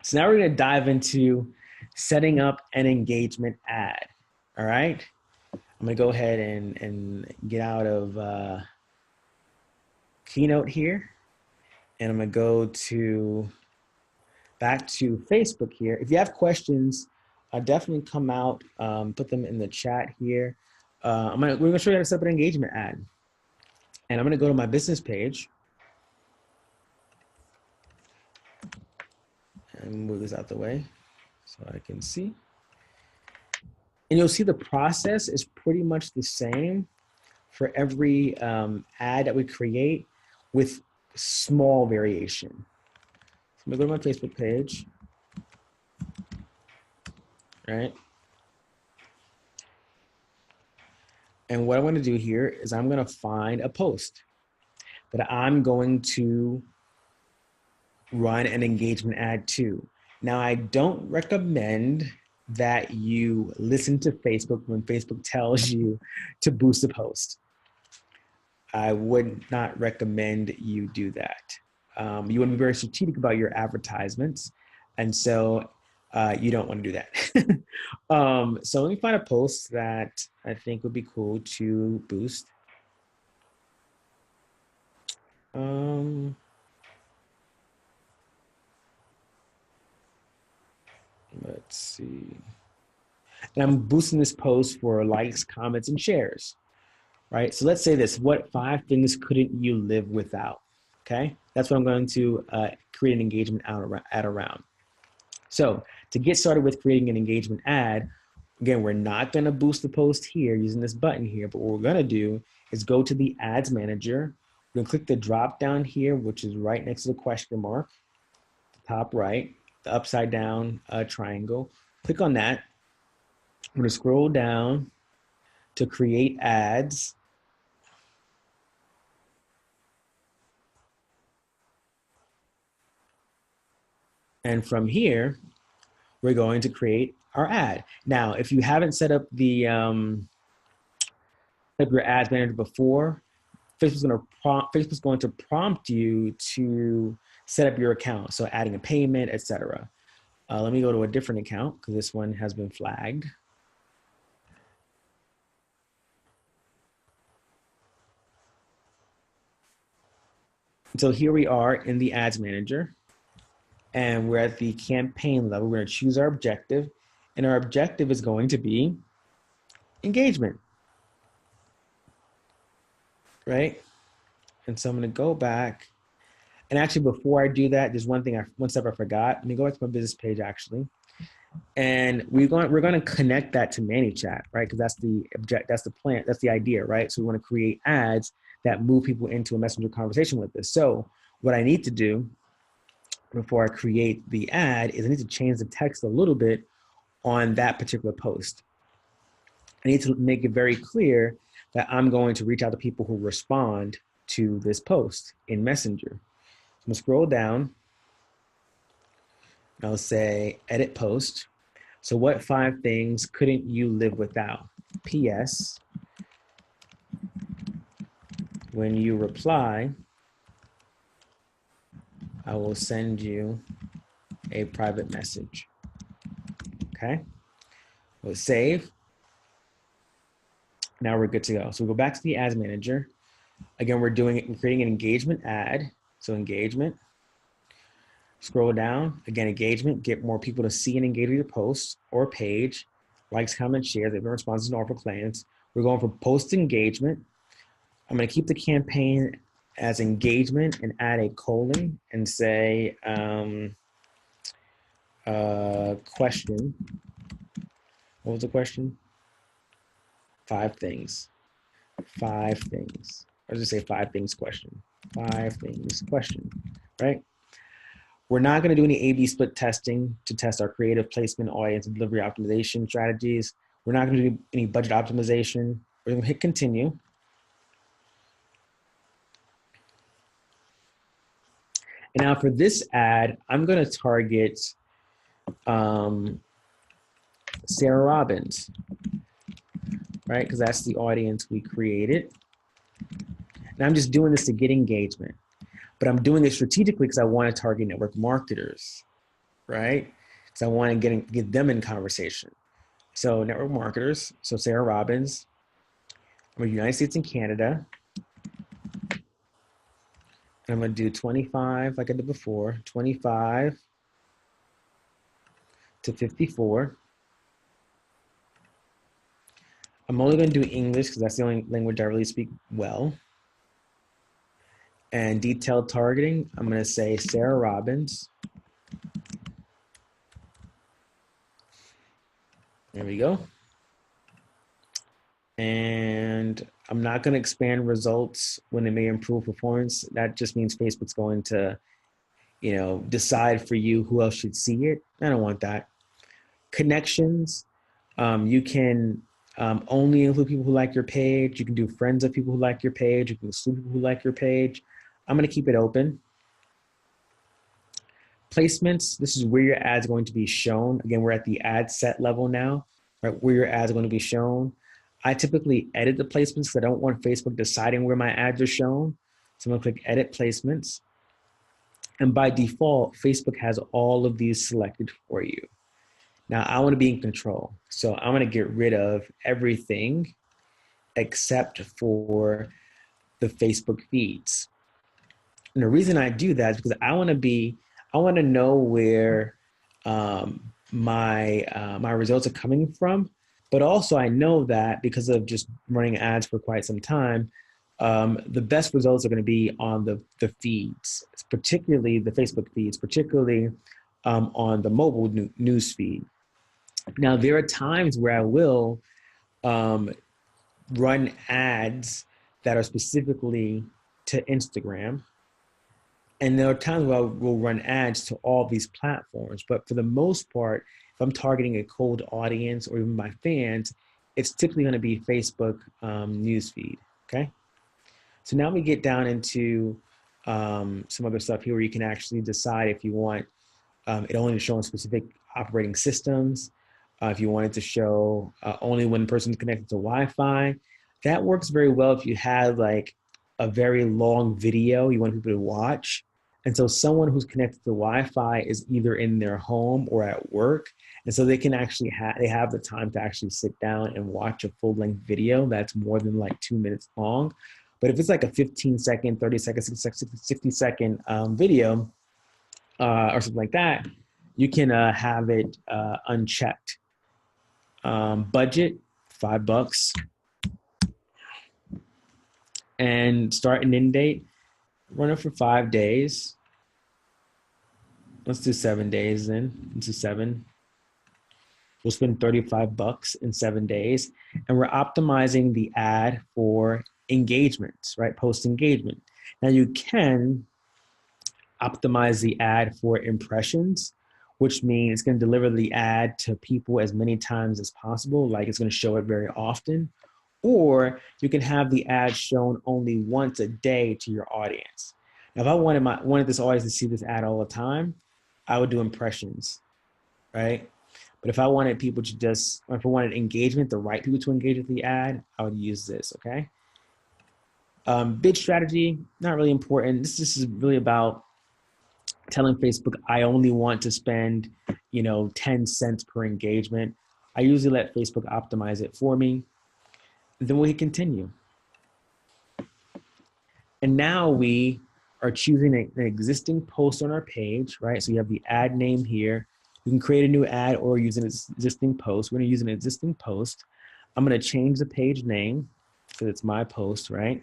So now we're going to dive into setting up an engagement ad. All right. I'm going to go ahead and get out of Keynote here. And I'm going to go back to Facebook here. If you have questions, definitely come out, put them in the chat here. We're going to show you how to set up an engagement ad. And I'm going to go to my business page and move this out the way so I can see. And you'll see the process is pretty much the same for every ad that we create with small variation. So I'm gonna go to my Facebook page, right? And what I want to do here is I'm going to find a post that I'm going to run an engagement ad to. Now, I don't recommend that you listen to Facebook when Facebook tells you to boost a post. I would not recommend you do that. You want to be very strategic about your advertisements. And so you don't want to do that. So let me find a post that I think would be cool to boost. Let's see. And I'm boosting this post for likes, comments, and shares, right? So let's say this, what 5 things couldn't you live without? Okay, that's what I'm going to create an engagement ad around. So to get started with creating an engagement ad, again, we're not going to boost the post here using this button here, but what we're going to do is go to the ads manager. We're going to click the drop down here, which is right next to the question mark, top right, the upside down triangle. Click on that. I'm going to scroll down to create ads. And from here, we're going to create our ad. Now, if you haven't set up the your ads manager before, Facebook's going to prompt you to set up your account. So adding a payment, etc. Let me go to a different account because this one has been flagged. So here we are in the ads manager and we're at the campaign level. We're going to choose our objective and our objective is going to be engagement, right? And so I'm going to go back. And actually, before I do that, there's one step I forgot. Let me go back to my business page actually. And we're going to connect that to ManyChat, right? Because that's the plan, that's the idea, right? So we want to create ads that move people into a messenger conversation with us. So what I need to do before I create the ad is I need to change the text a little bit on that particular post. I need to make it very clear that I'm going to reach out to people who respond to this post in Messenger. So I'm going to scroll down. And I'll say edit post. So what 5 things couldn't you live without? P.S. When you reply, I will send you a private message. Okay. We'll save. Now we're good to go. So we'll go back to the ads manager. Again, we're creating an engagement ad. So engagement. Scroll down. Again, engagement. Get more people to see and engage with your posts or page. Likes, comments, shares. They've been responses to offer clients. We're going for post engagement. I'm going to keep the campaign as engagement and add a colon and say question. What was the question? 5 things. 5 things. Or just say 5 things question. 5 things question, right? We're not going to do any A/B split testing to test our creative placement, audience, and delivery optimization strategies. We're not going to do any budget optimization. We're going to hit continue. And now for this ad, I'm going to target Sarah Robbins, right? Because that's the audience we created. And I'm just doing this to get engagement. But I'm doing it strategically because I want to target network marketers. right? So I want to get them in conversation. So network marketers, so Sarah Robbins, I'm in the United States and Canada. And I'm going to do 25 like I did before, 25 to 54. I'm only going to do English because that's the only language I really speak well. And detailed targeting, I'm going to say Sarah Robbins. There we go. And I'm not going to expand results when it may improve performance. That just means Facebook's going to, decide for you who else should see it. I don't want that. Connections, you can only include people who like your page. You can do friends of people who like your page. You can exclude people who like your page. I'm going to keep it open. Placements, this is where your ads are going to be shown. Again, we're at the ad set level now, right? Where your ads are going to be shown. I typically edit the placements because I don't want Facebook deciding where my ads are shown. So I'm going to click edit placements. And by default, Facebook has all of these selected for you. Now I want to be in control. So I'm going to get rid of everything except for the Facebook feeds. And the reason I do that is because I want to know where my results are coming from. But also I know that because of just running ads for quite some time, the best results are going to be on the feeds, particularly the Facebook feeds, particularly on the mobile news feed. Now, there are times where I will run ads that are specifically to Instagram. And there are times where I will run ads to all these platforms. But for the most part, if I'm targeting a cold audience or even my fans, it's typically going to be Facebook newsfeed. Okay. So now we get down into some other stuff here where you can actually decide if you want it only to show on specific operating systems. If you wanted to show only when the person's connected to Wi-Fi, that works very well if you have like a very long video you want people to watch. And so someone who's connected to Wi-Fi is either in their home or at work. And so they can actually they have the time to actually sit down and watch a full-length video that's more than like 2 minutes long. But if it's like a 15-second, 30-second, 60-second video or something like that, you can have it unchecked. Budget, $5. And start and end date, run it for 5 days. Let's do 7 days then. Let's do 7. We'll spend $35 in 7 days. And we're optimizing the ad for engagements, right? Post engagement. Now you can optimize the ad for impressions, which means it's going to deliver the ad to people as many times as possible. Like it's going to show it very often. Or you can have the ad shown only once a day to your audience. Now, if I wanted this audience to see this ad all the time, I would do impressions, right? But if I wanted people to or if I wanted engagement, the right people to engage with the ad, I would use this, okay? Bid strategy, not really important. This is really about telling Facebook, I only want to spend, 10 cents per engagement. I usually let Facebook optimize it for me. Then we continue. And now we are choosing an existing post on our page, right? So you have the ad name here. You can create a new ad or use an existing post. We're going to use an existing post. I'm going to change the page name because it's my post, right?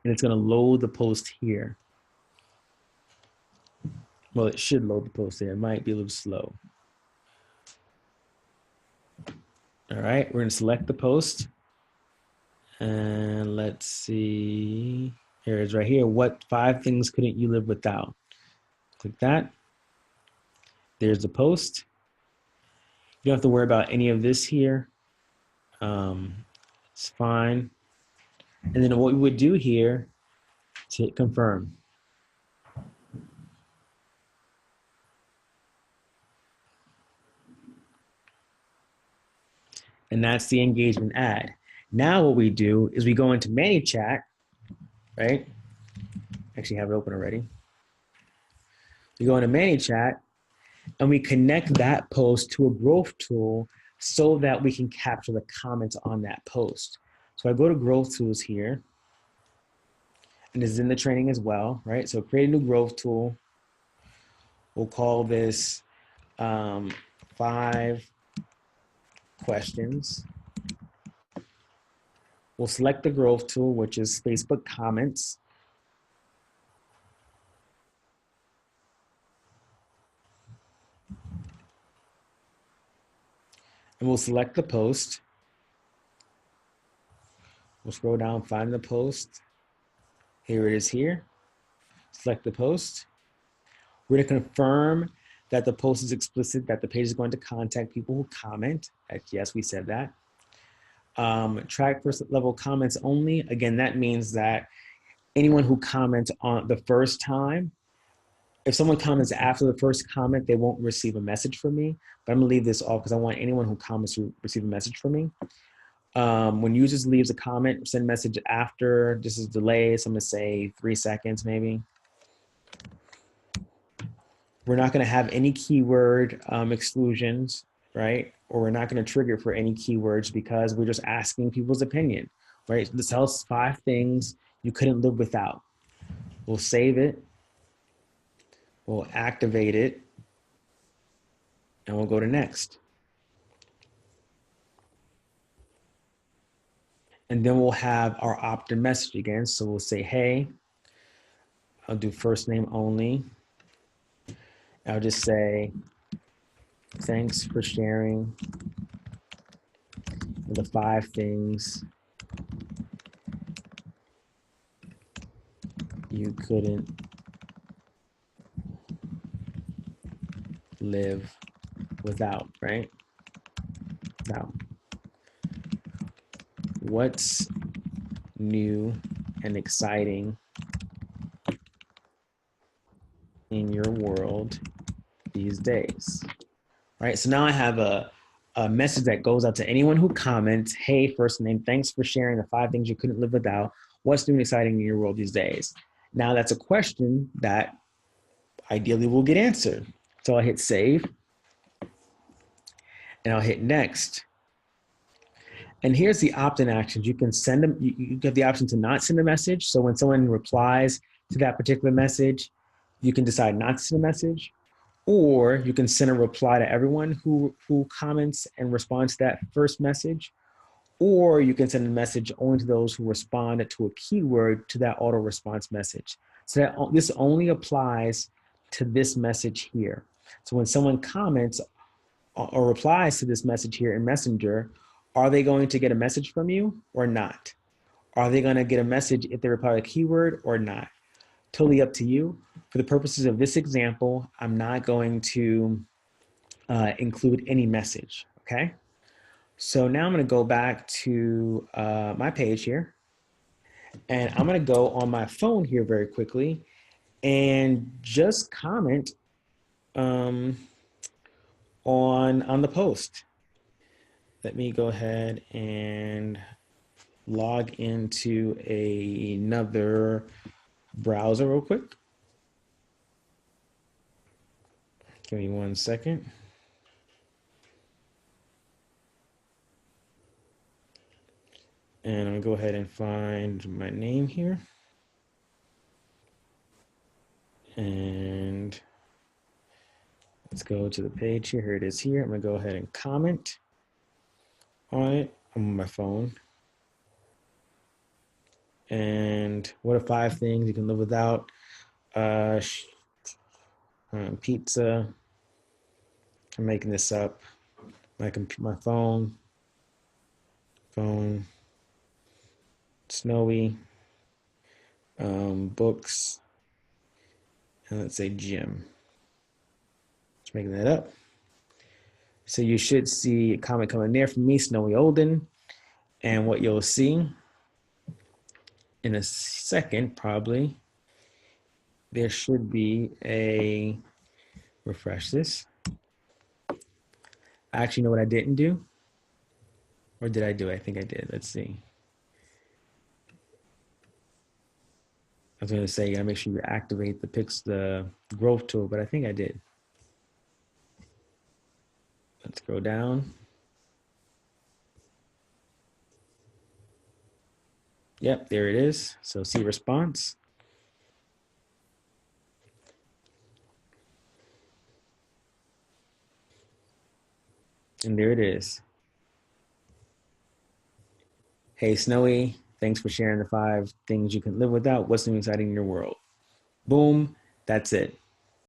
And it's going to load the post here. Well, it should load the post there. It might be a little slow. All right, we're going to select the post. And let's see. Here it is right here. What 5 things couldn't you live without? Click that. There's the post. You don't have to worry about any of this here. It's fine. And then what we would do here is hit confirm. And that's the engagement ad. Now what we do is we go into ManyChat, right? Actually have it open already. We go into ManyChat and we connect that post to a growth tool so that we can capture the comments on that post. So I go to growth tools here, and this is in the training as well, right? So create a new growth tool. We'll call this 5 questions. We'll select the growth tool, which is Facebook comments. And we'll select the post. We'll scroll down, find the post. Here it is here. Select the post. We're going to confirm that the post is explicit, that the page is going to contact people who comment. Yes, we said that. Track first level comments only. Again, that means that anyone who comments on the first time, if someone comments after the first comment, they won't receive a message from me. But I'm gonna leave this off because I want anyone who comments to receive a message from me. When users leaves a comment, send message after, this is delay, so I'm gonna say 3 seconds maybe. We're not gonna have any keyword exclusions, right? Or we're not gonna trigger for any keywords because we're just asking people's opinion, right? This tells us 5 things you couldn't live without. We'll save it. We'll activate it, and we'll go to next. And then we'll have our opt-in message again. So we'll say, hey, I'll do first name only. I'll just say, thanks for sharing the 5 things you couldn't live without, right? Now, what's new and exciting in your world these days, right? So now I have a message that goes out to anyone who comments, hey, first name, thanks for sharing the 5 things you couldn't live without. What's new and exciting in your world these days? Now that's a question that ideally will get answered. So I'll hit save and I'll hit next. And here's the opt-in actions. You can send them, you have the option to not send a message. So when someone replies to that particular message, you can decide not to send a message, or you can send a reply to everyone who comments and responds to that first message, or you can send a message only to those who responded to a keyword to that auto response message. So that this only applies to this message here. So when someone comments or replies to this message here in Messenger, are they going to get a message from you or not? Are they going to get a message if they reply to a keyword or not? Totally up to you. For the purposes of this example, I'm not going to include any message, okay? So now I'm gonna go back to my page here, and I'm gonna go on my phone here very quickly and just comment on the post. Let me go ahead and log into another browser real quick. Give me 1 second. And I'm gonna go ahead and find my name here. And let's go to the page here. Here it is here. I'm gonna go ahead and comment on it. I'm on my phone. And what are 5 things you can live without? Pizza. I'm making this up. My phone, snowy, books, and let's say gym. Just making that up. So you should see a comment coming there from me, Snowy Olden. And what you'll see in a second, probably, there should be a, refresh this. I actually know what I didn't do. Or did I do? I think I did. Let's see. I was going to say, you gotta make sure you activate the growth tool, but I think I did. Let's go down. Yep, there it is. So see response. And there it is. Hey, Snowy, thanks for sharing the 5 things you can live without. What's new exciting in your world? Boom, that's it.